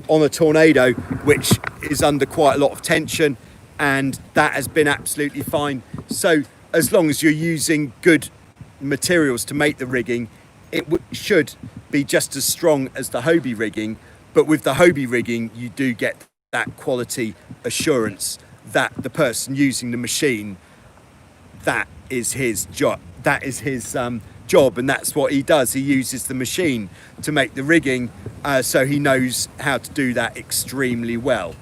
on a Tornado, which is under quite a lot of tension, and that has been absolutely fine. So as long as you're using good materials to make the rigging, it should be just as strong as the Hobie rigging. But with the Hobie rigging, you do get that quality assurance that the person using the machine, that is his job. That is his job, and that's what he does. He uses the machine to make the rigging, so he knows how to do that extremely well.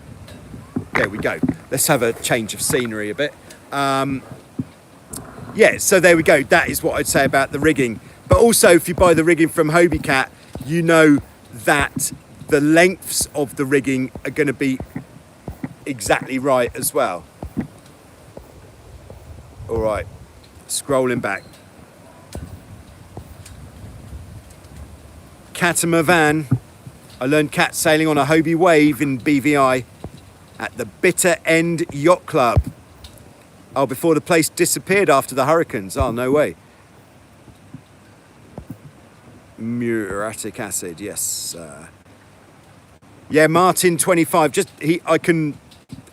There we go. Let's have a change of scenery a bit. Yeah, so there we go. That is what I'd say about the rigging. But also, if you buy the rigging from Hobie Cat, you know that the lengths of the rigging are going to be exactly right as well. All right, scrolling back. Catamaran. I learned cat sailing on a Hobie Wave in BVI at the Bitter End Yacht Club. Oh, before the place disappeared after the hurricanes. Oh, no way. Muriatic acid, yes. Yeah, Martin 25. I can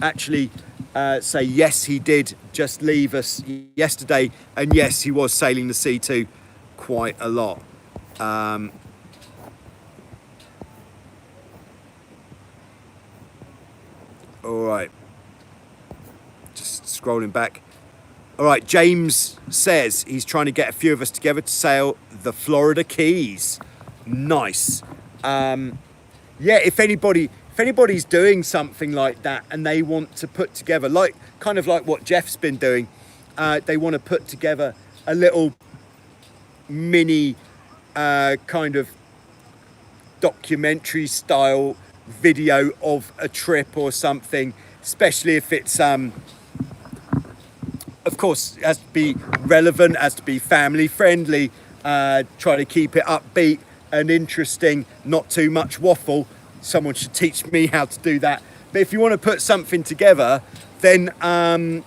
actually say yes, he did just leave us yesterday, and yes, he was sailing the C2 quite a lot. All right, just scrolling back. All right, James says he's trying to get a few of us together to sail the Florida Keys. Nice. Yeah, if anybody's doing something like that and they want to put together, kind of like what Jeff's been doing, they want to put together a little mini kind of documentary style video of a trip or something, especially if it's of course, it has to be relevant, has to be family friendly, try to keep it upbeat and interesting, not too much waffle. Someone should teach me how to do that. But if you want to put something together, then and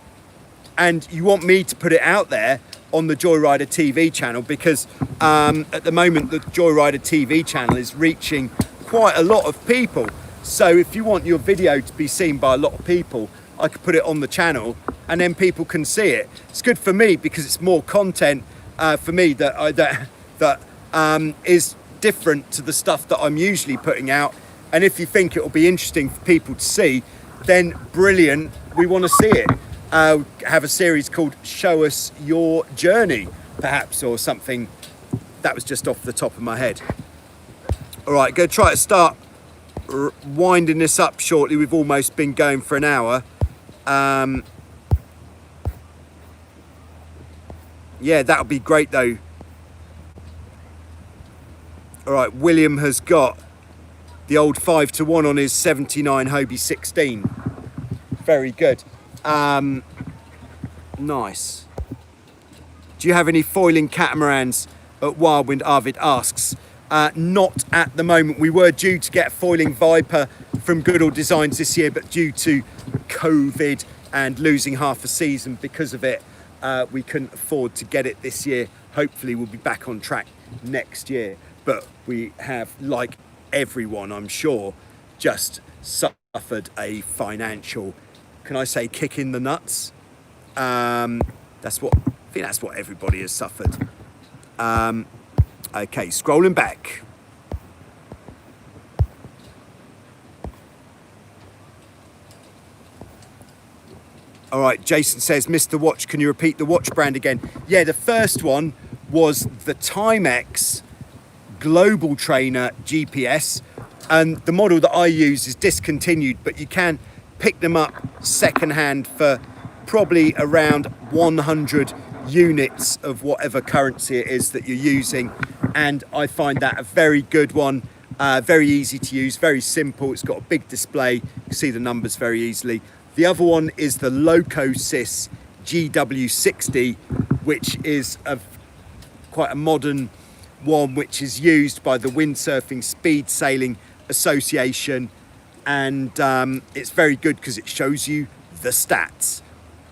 you want me to put it out there on the Joyrider TV channel, because at the moment the Joyrider TV channel is reaching quite a lot of people. So if you want your video to be seen by a lot of people, I could put it on the channel and then people can see it. It's good for me because it's more content for me that is different to the stuff that I'm usually putting out. And if you think it will be interesting for people to see, then brilliant, we want to see it. Have a series called Show Us Your Journey, perhaps, or something. That was just off the top of my head. All right, go try to start winding this up shortly. We've almost been going for an hour. Yeah, that would be great though. All right, William has got the old 5-1 on his 79 Hobie 16. Very good. Nice. Do you have any foiling catamarans at Wildwind? Arvid asks. Not at the moment. We were due to get foiling Viper from Goodall Designs this year, but due to COVID and losing half a season because of it, we couldn't afford to get it this year. Hopefully we'll be back on track next year. But we have, like everyone, I'm sure, just suffered a financial, can I say, kick in the nuts? I think that's what everybody has suffered. Okay, scrolling back. All right, Jason says, Mr. Watch, can you repeat the watch brand again? Yeah, the first one was the Timex Global Trainer GPS, and the model that I use is discontinued, but you can pick them up secondhand for probably around 100 units of whatever currency it is that you're using, and I find that a very good one. Very easy to use, very simple. It's got a big display, you can see the numbers very easily. The other one is the Locosys GW60, which is quite a modern one, which is used by the Windsurfing Speed Sailing Association, and it's very good because it shows you the stats,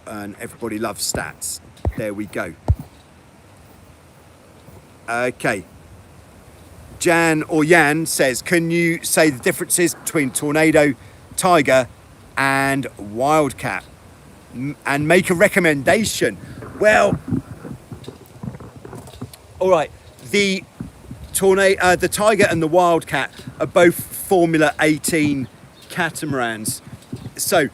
and everybody loves stats. There we go. Okay, Jan says, can you say the differences between Tornado, Tiger and Wildcat and make a recommendation? Well, all right, the Tiger and the Wildcat are both Formula 18 catamarans. So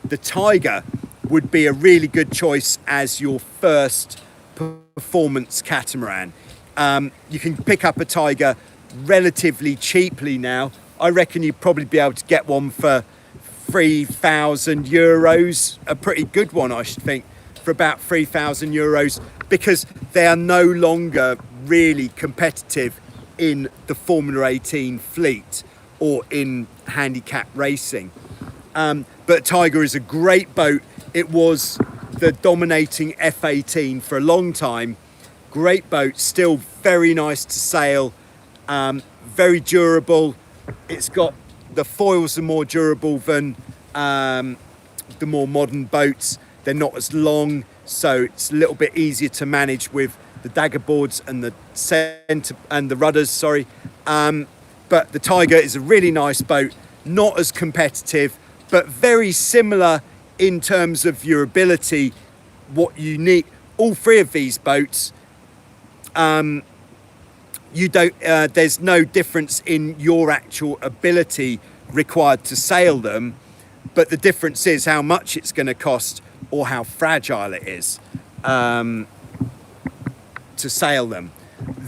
the Tiger would be a really good choice as your first performance catamaran. You can pick up a Tiger relatively cheaply now. I reckon you'd probably be able to get one for 3,000 euros, a pretty good one, I should think, for about 3,000 euros, because they are no longer really competitive in the Formula 18 fleet or in handicap racing. But Tiger is a great boat. It was the dominating F18 for a long time. Great boat, still very nice to sail, very durable. It's got, the foils are more durable than the more modern boats. They're not as long, so it's a little bit easier to manage with the dagger boards and the center and the rudders, sorry. But the Tiger is a really nice boat, not as competitive, but very similar in terms of your ability, what you need. All three of these boats, there's no difference in your actual ability required to sail them, but the difference is how much it's going to cost or how fragile it is to sail them.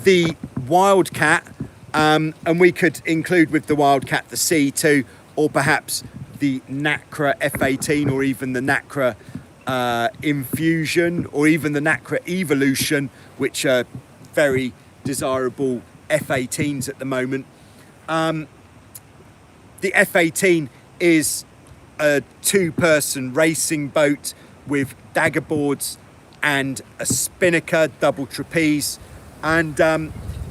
The Wildcat, and we could include with the Wildcat the C2, or perhaps the Nacra F18, or even the Nacra Infusion, or even the Nacra Evolution, which are very desirable F18s at the moment. The F18 is a two-person racing boat with dagger boards and a spinnaker, double trapeze, and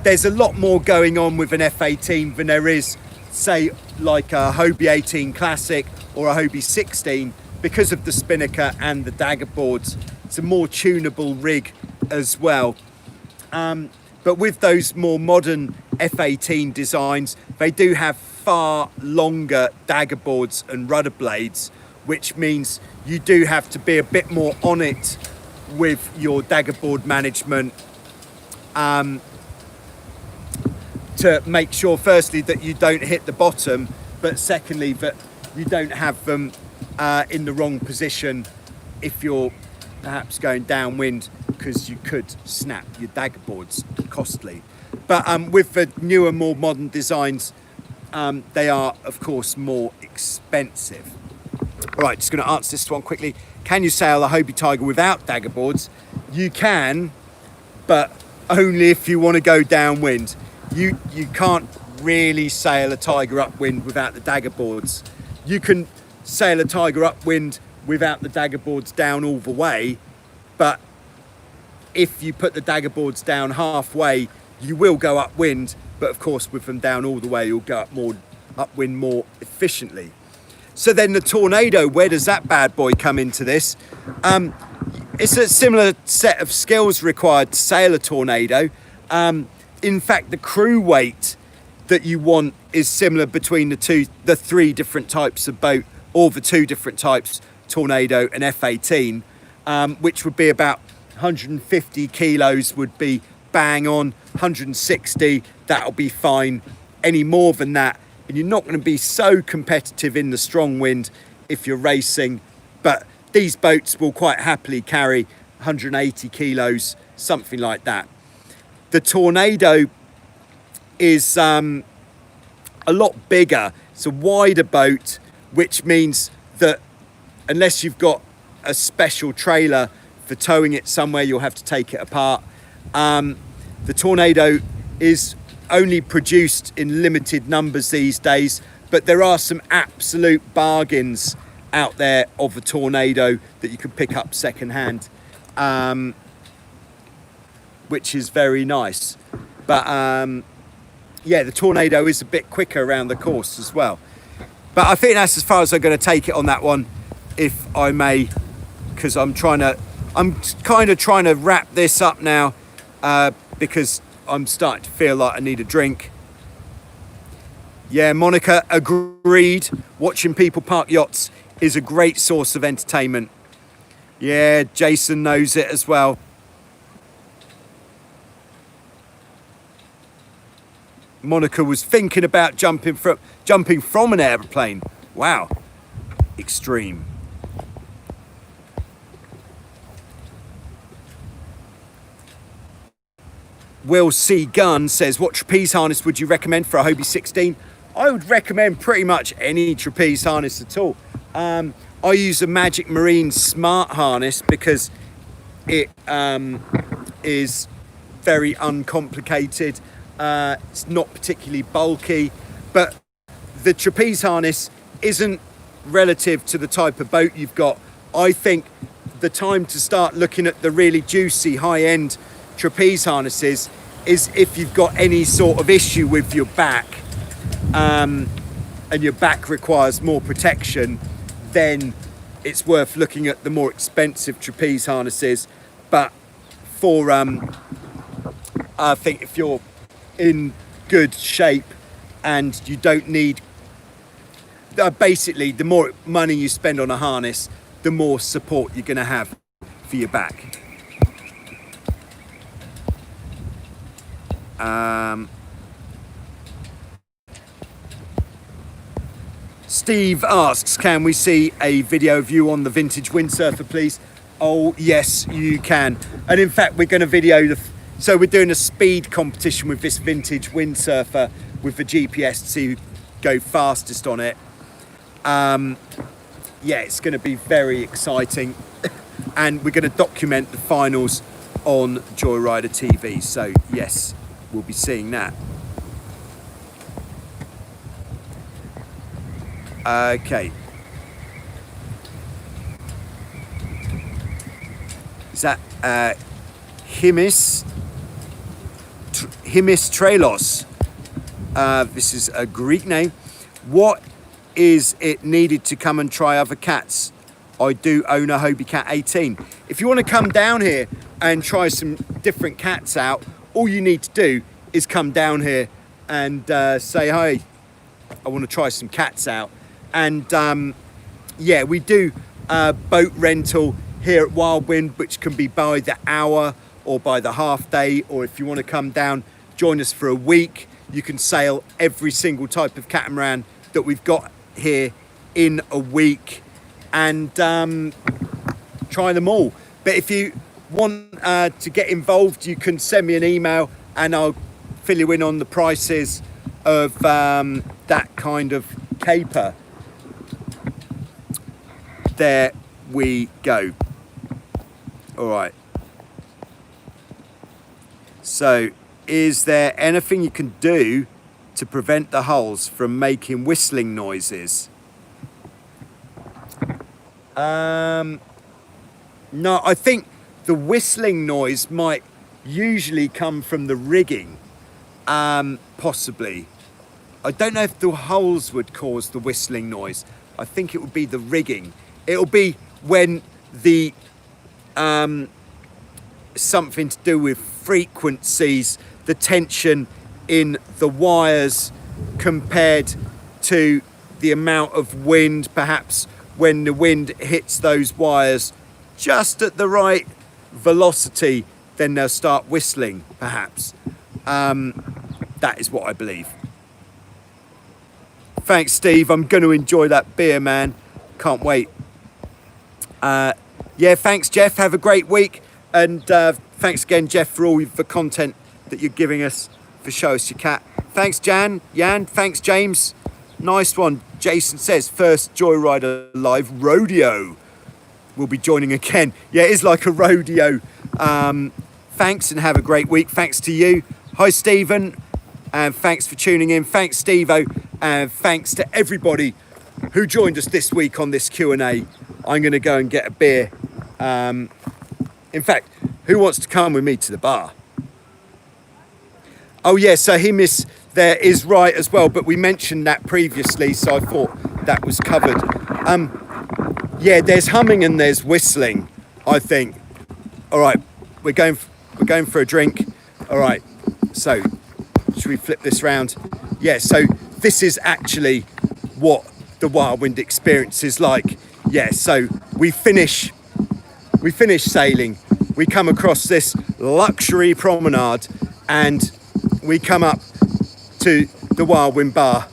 there's a lot more going on with an F18 than there is, say, like a Hobie 18 Classic or a Hobie 16, because of the spinnaker and the dagger boards. It's a more tunable rig as well. But with those more modern F18 designs, they do have far longer dagger boards and rudder blades, which means you do have to be a bit more on it with your daggerboard management, to make sure firstly that you don't hit the bottom, but secondly that you don't have them in the wrong position if you're perhaps going downwind, because you could snap your daggerboards. Costly. But with the newer, more modern designs, they are of course more expensive. All right, just going to answer this one quickly. Can you sail a Hobie Tiger without daggerboards? You can, but only if you want to go downwind. You can't really sail a Tiger upwind without the daggerboards. You can sail a Tiger upwind without the daggerboards down all the way, but if you put the daggerboards down halfway, you will go upwind, but of course with them down all the way, you'll go upwind more efficiently. So then the Tornado, where does that bad boy come into this? It's a similar set of skills required to sail a Tornado. In fact, the crew weight that you want is similar between the three different types of boat, or the two different types, Tornado and F18, which would be about 150 kilos would be bang on, 160, that'll be fine. Any more than that, and you're not going to be so competitive in the strong wind if you're racing, but these boats will quite happily carry 180 kilos, something like that. The Tornado is a lot bigger. It's a wider boat, which means that unless you've got a special trailer for towing it somewhere, you'll have to take it apart. The Tornado is only produced in limited numbers these days, but there are some absolute bargains out there of a Tornado that you can pick up secondhand, which is very nice. But yeah, the Tornado is a bit quicker around the course as well. But I think that's as far as I'm going to take it on that one, if I may, because I'm kind of trying to wrap this up now, because I'm starting to feel like I need a drink. Yeah, Monica, agreed. Watching people park yachts is a great source of entertainment. Yeah, Jason knows it as well. Monica was thinking about jumping from an airplane. Wow, extreme. Will C. Gunn says, what trapeze harness would you recommend for a Hobie 16? I would recommend pretty much any trapeze harness at all. I use a Magic Marine Smart harness because it is very uncomplicated. It's not particularly bulky, but the trapeze harness isn't relative to the type of boat you've got. I think the time to start looking at the really juicy high-end trapeze harnesses is if you've got any sort of issue with your back, and your back requires more protection, then it's worth looking at the more expensive trapeze harnesses. But for I think if you're in good shape and you don't need, basically the more money you spend on a harness, the more support you're going to have for your back. Steve asks, can we see a video of you on the vintage windsurfer, please? Oh, yes, you can. And in fact, we're going to video so we're doing a speed competition with this vintage windsurfer with the GPS to see who go fastest on it. Yeah, it's going to be very exciting. And we're going to document the finals on Joyrider TV. So yes, we'll be seeing that. Okay. Is that Himis Trelos? This is a Greek name. What is it needed to come and try other cats? I do own a Hobie Cat 18. If you want to come down here and try some different cats out, all you need to do is come down here and say, hi, I want to try some cats out. And yeah, we do boat rental here at Wild Wind, which can be by the hour or by the half day, or if you want to come down, join us for a week, you can sail every single type of catamaran that we've got here in a week and try them all. But if you want to get involved, you can send me an email and I'll fill you in on the prices of that kind of caper. There we go. All right. So, is there anything you can do to prevent the hulls from making whistling noises? No, I think the whistling noise might usually come from the rigging, possibly. I don't know if the hulls would cause the whistling noise. I think it would be the rigging. It'll be when the something to do with frequencies, the tension in the wires compared to the amount of wind, perhaps when the wind hits those wires just at the right velocity, then they'll start whistling, perhaps. That is what I believe. Thanks, Steve. I'm going to enjoy that beer, man. Can't wait. Yeah, thanks, Jeff. Have a great week. And thanks again, Jeff, for all the content that you're giving us for Show Us Your Cat. Thanks, Jan. Thanks, James. Nice one. Jason says, first Joyrider live rodeo. We'll be joining again. Yeah, it is like a rodeo. Thanks and have a great week. Thanks to you. Hi, Stephen. And thanks for tuning in. Thanks, Steve-O. And thanks to everybody who joined us this week on this Q&A. I'm going to go and get a beer. In fact, who wants to come with me to the bar? Oh, yeah, so he missed there is right as well, but we mentioned that previously, so I thought that was covered. Yeah, there's humming and there's whistling, I think. All right, we're going for a drink. All right, so should we flip this round? Yeah, so this is actually what the Wild Wind experience is like. Yeah, so we finish sailing, we come across this luxury promenade and we come up to the Wild Wind bar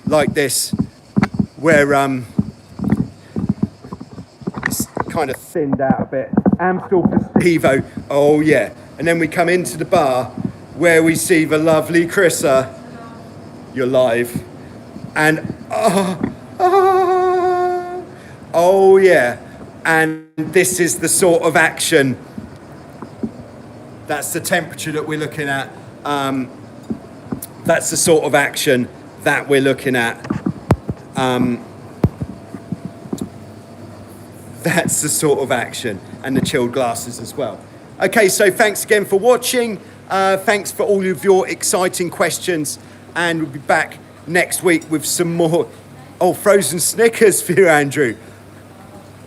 like this, where it's kind of thinned out a bit. Amstel Festivo, oh yeah. And then we come into the bar where we see the lovely Chrissa, you're live, and oh yeah. And this is the sort of action, that's the temperature that we're looking at. That's the sort of action that we're looking at. That's the sort of action, and the chilled glasses as well. Okay, so thanks again for watching. Thanks for all of your exciting questions, and we'll be back next week with some more. Oh, frozen Snickers for you, Andrew.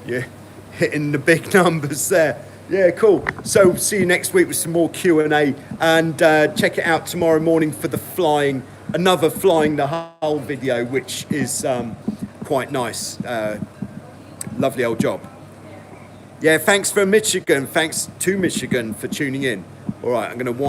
Yeah, hitting the big numbers there. Yeah, cool. So see you next week with some more Q&A, and check it out tomorrow morning for the another flying the hull video, which is quite nice. Lovely old job. Yeah, thanks for Michigan. Thanks to Michigan for tuning in. All right, I'm going to wipe